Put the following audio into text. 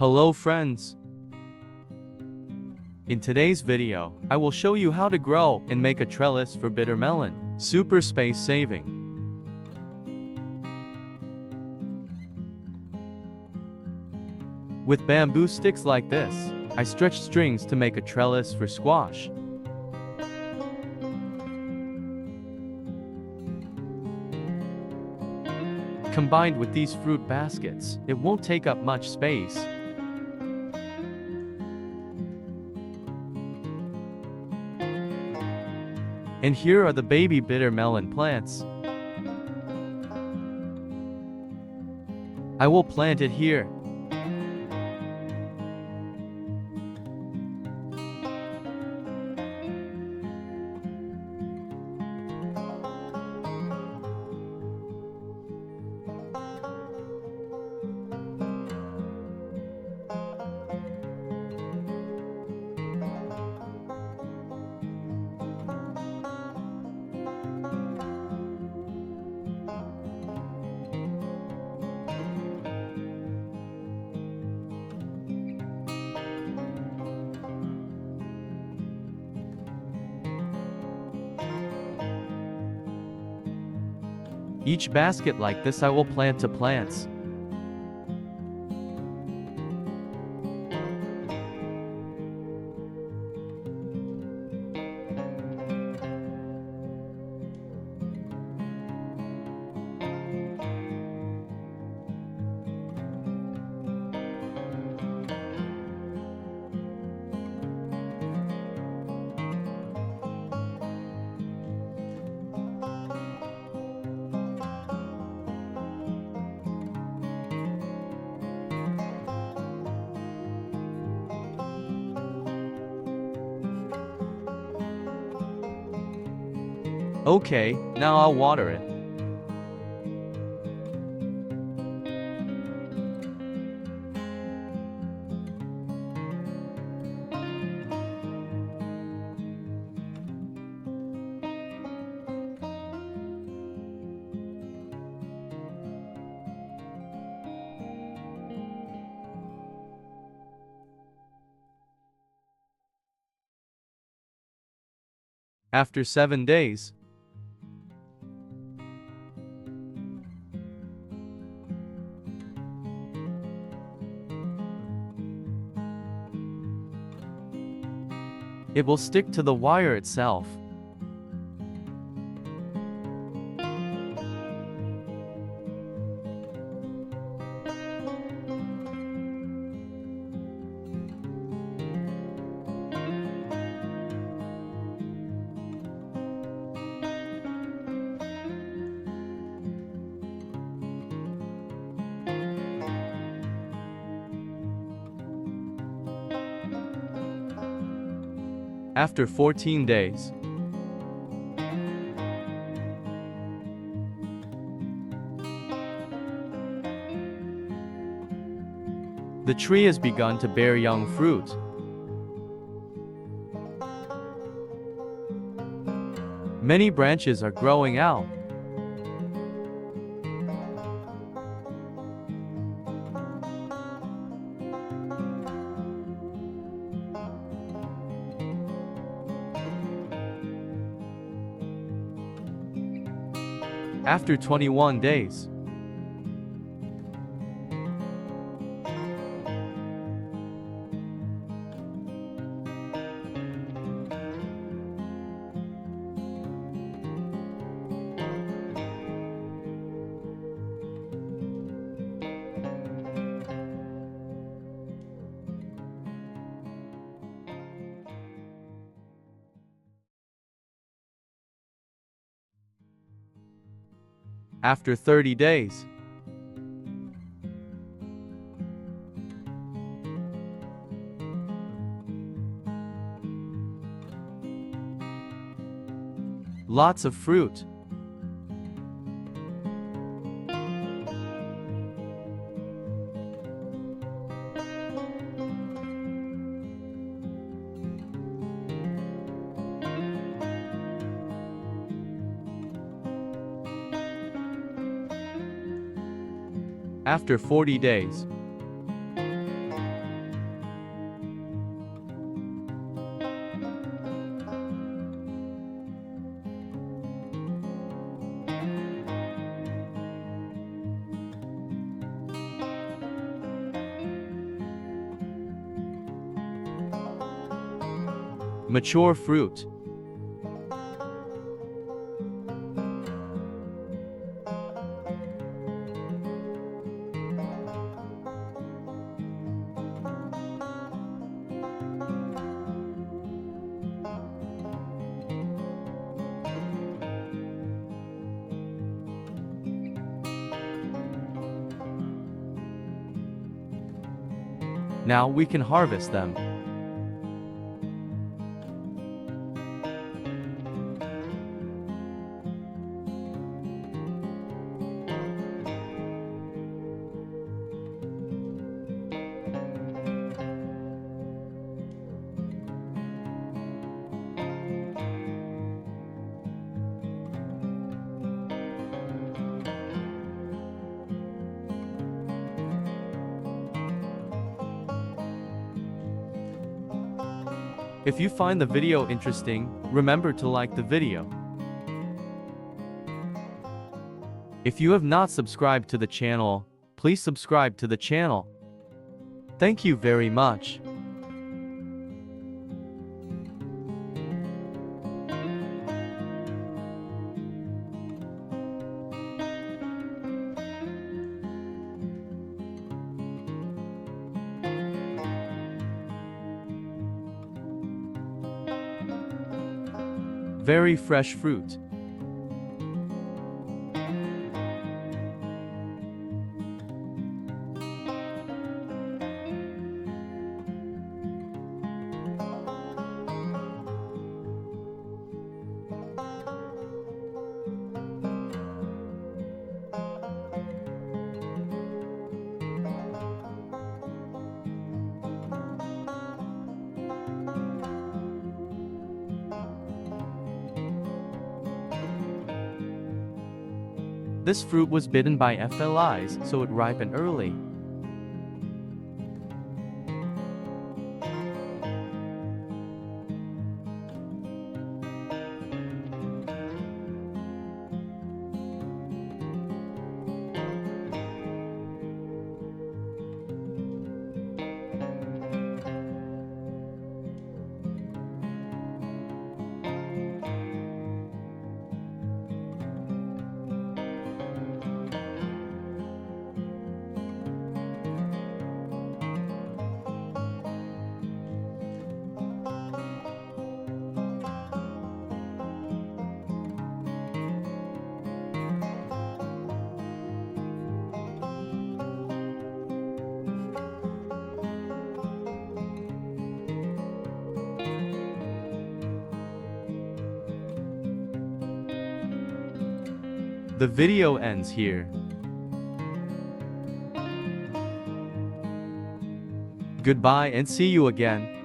Hello friends! In today's video, I will show you how to grow and make a trellis for bitter melon. Super space saving. With bamboo sticks like this, I stretch strings to make a trellis for squash. Combined with these fruit baskets, it won't take up much space. And here are the baby bitter melon plants. I will plant it here. Each basket like this I will plant to plants. Okay, now I'll water it. After 7 days, it will stick to the wire itself. After 14 days, the tree has begun to bear young fruit. Many branches are growing out. After 21 days, after 30 days, lots of fruit. After 40 days, Mature fruit. Now we can harvest them. If you find the video interesting, remember to like the video. If you have not subscribed to the channel, please subscribe to the channel. Thank you very much. Very fresh fruit. This fruit was bitten by flies, so it ripened early. The video ends here. Goodbye and see you again.